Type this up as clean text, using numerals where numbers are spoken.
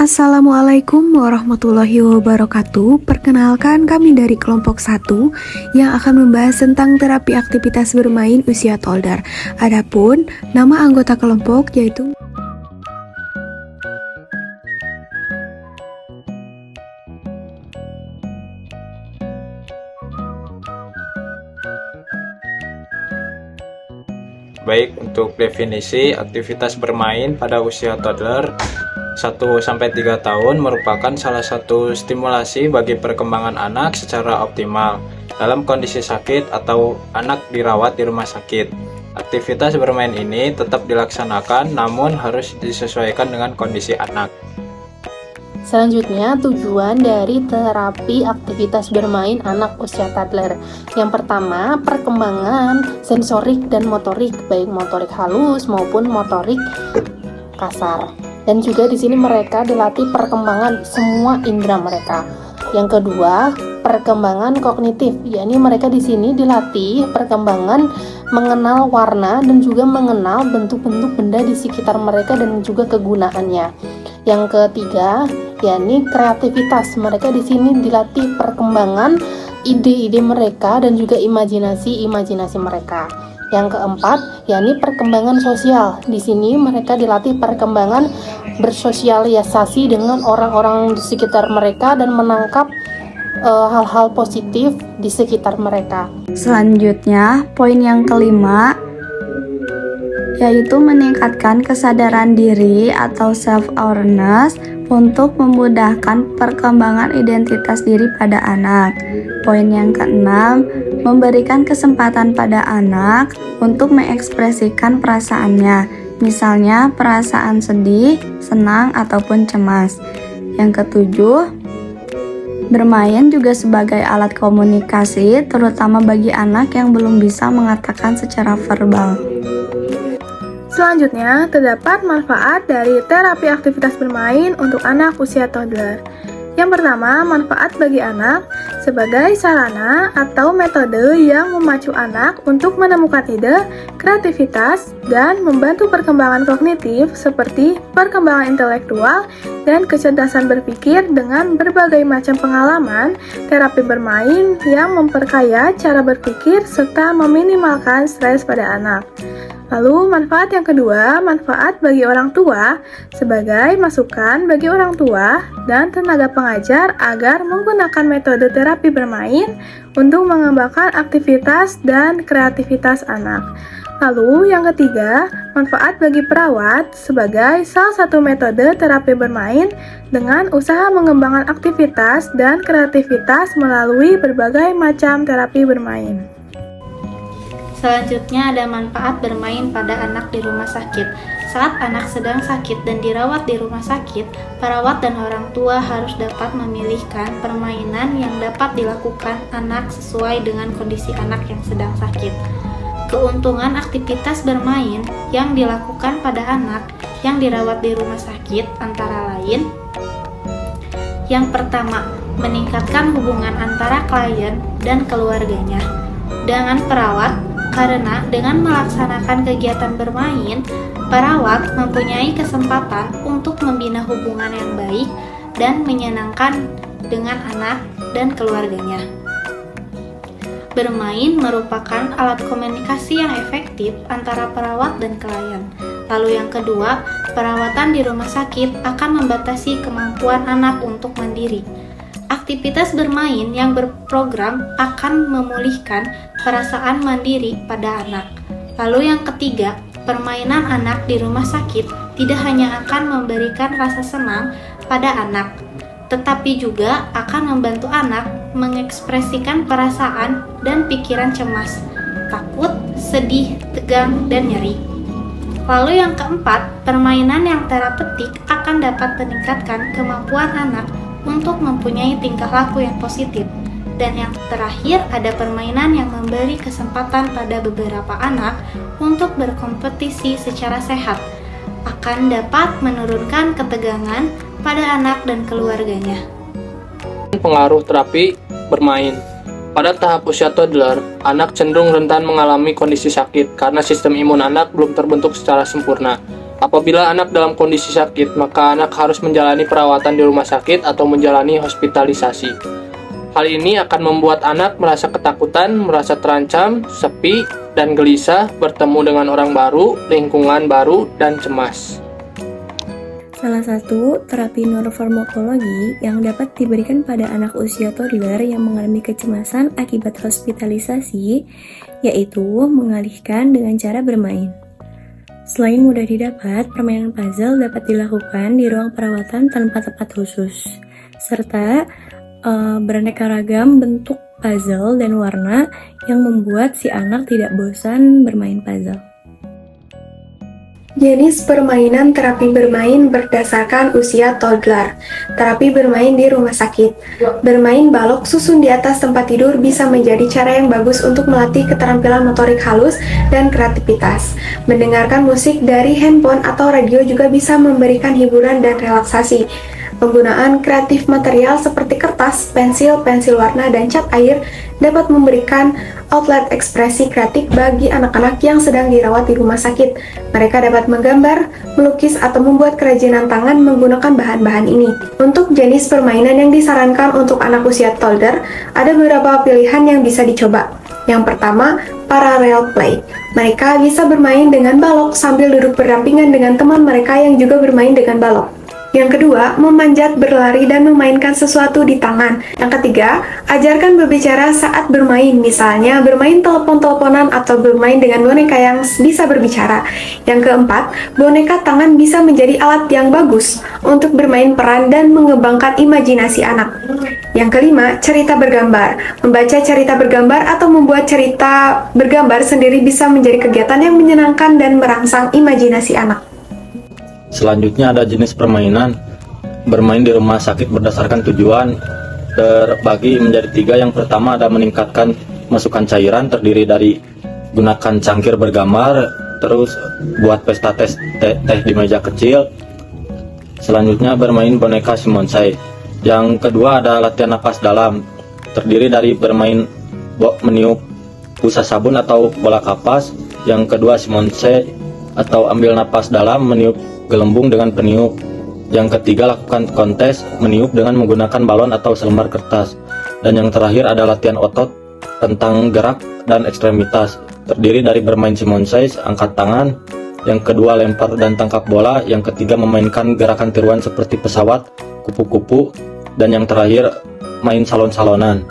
Assalamualaikum warahmatullahi wabarakatuh. Perkenalkan, kami dari kelompok 1 yang akan membahas tentang terapi aktivitas bermain usia toddler. Adapun nama anggota kelompok yaitu Baik, untuk definisi aktivitas bermain pada usia toddler 1-3 tahun merupakan salah satu stimulasi bagi perkembangan anak secara optimal dalam kondisi sakit atau anak dirawat di rumah sakit. Aktivitas bermain ini tetap dilaksanakan namun harus disesuaikan dengan kondisi anak. Selanjutnya, tujuan dari terapi aktivitas bermain anak usia toddler. Yang pertama, perkembangan sensorik dan motorik, baik motorik halus maupun motorik kasar. Dan juga di sini mereka dilatih perkembangan semua indera mereka. Yang kedua, perkembangan kognitif, yakni mereka di sini dilatih perkembangan mengenal warna dan juga mengenal bentuk-bentuk benda di sekitar mereka dan juga kegunaannya. Yang ketiga, yakni kreativitas. Mereka di sini dilatih perkembangan ide-ide mereka dan juga imajinasi mereka. Yang keempat, yakni perkembangan sosial. Di sini mereka dilatih perkembangan bersosialisasi dengan orang-orang di sekitar mereka dan menangkap hal-hal positif di sekitar mereka. Selanjutnya, poin yang kelima yaitu meningkatkan kesadaran diri atau self-awareness untuk memudahkan perkembangan identitas diri pada anak. Poin yang keenam, memberikan kesempatan pada anak untuk mengekspresikan perasaannya, misalnya perasaan sedih, senang, ataupun cemas. Yang ketujuh, bermain juga sebagai alat komunikasi, terutama bagi anak yang belum bisa mengatakan secara verbal. Selanjutnya, terdapat manfaat dari terapi aktivitas bermain untuk anak usia toddler. Yang pertama, manfaat bagi anak sebagai sarana atau metode yang memacu anak untuk menemukan ide, kreativitas, dan membantu perkembangan kognitif seperti perkembangan intelektual dan kecerdasan berpikir dengan berbagai macam pengalaman. Terapi bermain yang memperkaya cara berpikir serta meminimalkan stres pada anak. Lalu, manfaat yang kedua, manfaat bagi orang tua sebagai masukan bagi orang tua dan tenaga pengajar agar menggunakan metode terapi bermain untuk mengembangkan aktivitas dan kreativitas anak. Lalu, yang ketiga, manfaat bagi perawat sebagai salah satu metode terapi bermain dengan usaha mengembangkan aktivitas dan kreativitas melalui berbagai macam terapi bermain. Selanjutnya ada manfaat bermain pada anak di rumah sakit. Saat anak sedang sakit dan dirawat di rumah sakit, perawat dan orang tua harus dapat memilihkan permainan yang dapat dilakukan anak sesuai dengan kondisi anak yang sedang sakit. Keuntungan aktivitas bermain yang dilakukan pada anak yang dirawat di rumah sakit antara lain: yang pertama, meningkatkan hubungan antara klien dan keluarganya dengan perawat. Karena dengan melaksanakan kegiatan bermain, perawat mempunyai kesempatan untuk membina hubungan yang baik dan menyenangkan dengan anak dan keluarganya. Bermain merupakan alat komunikasi yang efektif antara perawat dan klien. Lalu yang kedua, perawatan di rumah sakit akan membatasi kemampuan anak untuk mandiri. Aktivitas bermain yang berprogram akan memulihkan perasaan mandiri pada anak. Lalu yang ketiga, permainan anak di rumah sakit tidak hanya akan memberikan rasa senang pada anak, tetapi juga akan membantu anak mengekspresikan perasaan dan pikiran cemas, takut, sedih, tegang, dan nyeri. Lalu yang keempat, permainan yang terapeutik akan dapat meningkatkan kemampuan anak untuk mempunyai tingkah laku yang positif. Dan yang terakhir, ada permainan yang memberi kesempatan pada beberapa anak untuk berkompetisi secara sehat, akan dapat menurunkan ketegangan pada anak dan keluarganya. Pengaruh terapi bermain. Pada tahap usia toddler, anak cenderung rentan mengalami kondisi sakit karena sistem imun anak belum terbentuk secara sempurna. Apabila anak dalam kondisi sakit, maka anak harus menjalani perawatan di rumah sakit atau menjalani hospitalisasi. Hal ini akan membuat anak merasa ketakutan, merasa terancam, sepi, dan gelisah, bertemu dengan orang baru, lingkungan baru, dan cemas. Salah satu terapi neurofarmakologi yang dapat diberikan pada anak usia toddler yang mengalami kecemasan akibat hospitalisasi yaitu mengalihkan dengan cara bermain. Selain mudah didapat, permainan puzzle dapat dilakukan di ruang perawatan tanpa tempat khusus, serta beraneka ragam bentuk puzzle dan warna yang membuat si anak tidak bosan bermain puzzle. Jenis permainan terapi bermain berdasarkan usia toddler. Terapi bermain di rumah sakit. Bermain balok susun di atas tempat tidur bisa menjadi cara yang bagus untuk melatih keterampilan motorik halus dan kreativitas. Mendengarkan musik dari handphone atau radio juga bisa memberikan hiburan dan relaksasi. Penggunaan kreatif material seperti kertas, pensil warna, dan cat air dapat memberikan outlet ekspresi kreatif bagi anak-anak yang sedang dirawat di rumah sakit. Mereka dapat menggambar, melukis, atau membuat kerajinan tangan menggunakan bahan-bahan ini. Untuk jenis permainan yang disarankan untuk anak usia toddler, ada beberapa pilihan yang bisa dicoba. Yang pertama, parallel play. Mereka bisa bermain dengan balok sambil duduk berdampingan dengan teman mereka yang juga bermain dengan balok. Yang kedua, memanjat, berlari, dan memainkan sesuatu di tangan. Yang ketiga, ajarkan berbicara saat bermain, misalnya bermain telepon-teleponan atau bermain dengan boneka yang bisa berbicara. Yang keempat, boneka tangan bisa menjadi alat yang bagus untuk bermain peran dan mengembangkan imajinasi anak. Yang kelima, cerita bergambar. Membaca cerita bergambar atau membuat cerita bergambar sendiri bisa menjadi kegiatan yang menyenangkan dan merangsang imajinasi anak. Selanjutnya ada jenis permainan. Bermain di rumah sakit berdasarkan tujuan terbagi menjadi 3. Yang pertama ada meningkatkan masukan cairan, terdiri dari gunakan cangkir bergambar, terus buat pesta teh di meja kecil. Selanjutnya bermain boneka simonsai. Yang kedua ada latihan napas dalam, terdiri dari bermain meniup busa sabun atau bola kapas. Yang kedua simonsai atau ambil napas dalam meniup gelembung dengan peniup. Yang ketiga lakukan kontes meniup dengan menggunakan balon atau selembar kertas. Dan yang terakhir ada latihan otot tentang gerak dan ekstremitas, terdiri dari bermain simonsai, angkat tangan. Yang kedua lempar dan tangkap bola. Yang ketiga memainkan gerakan tiruan seperti pesawat, kupu-kupu. Dan yang terakhir main salon-salonan.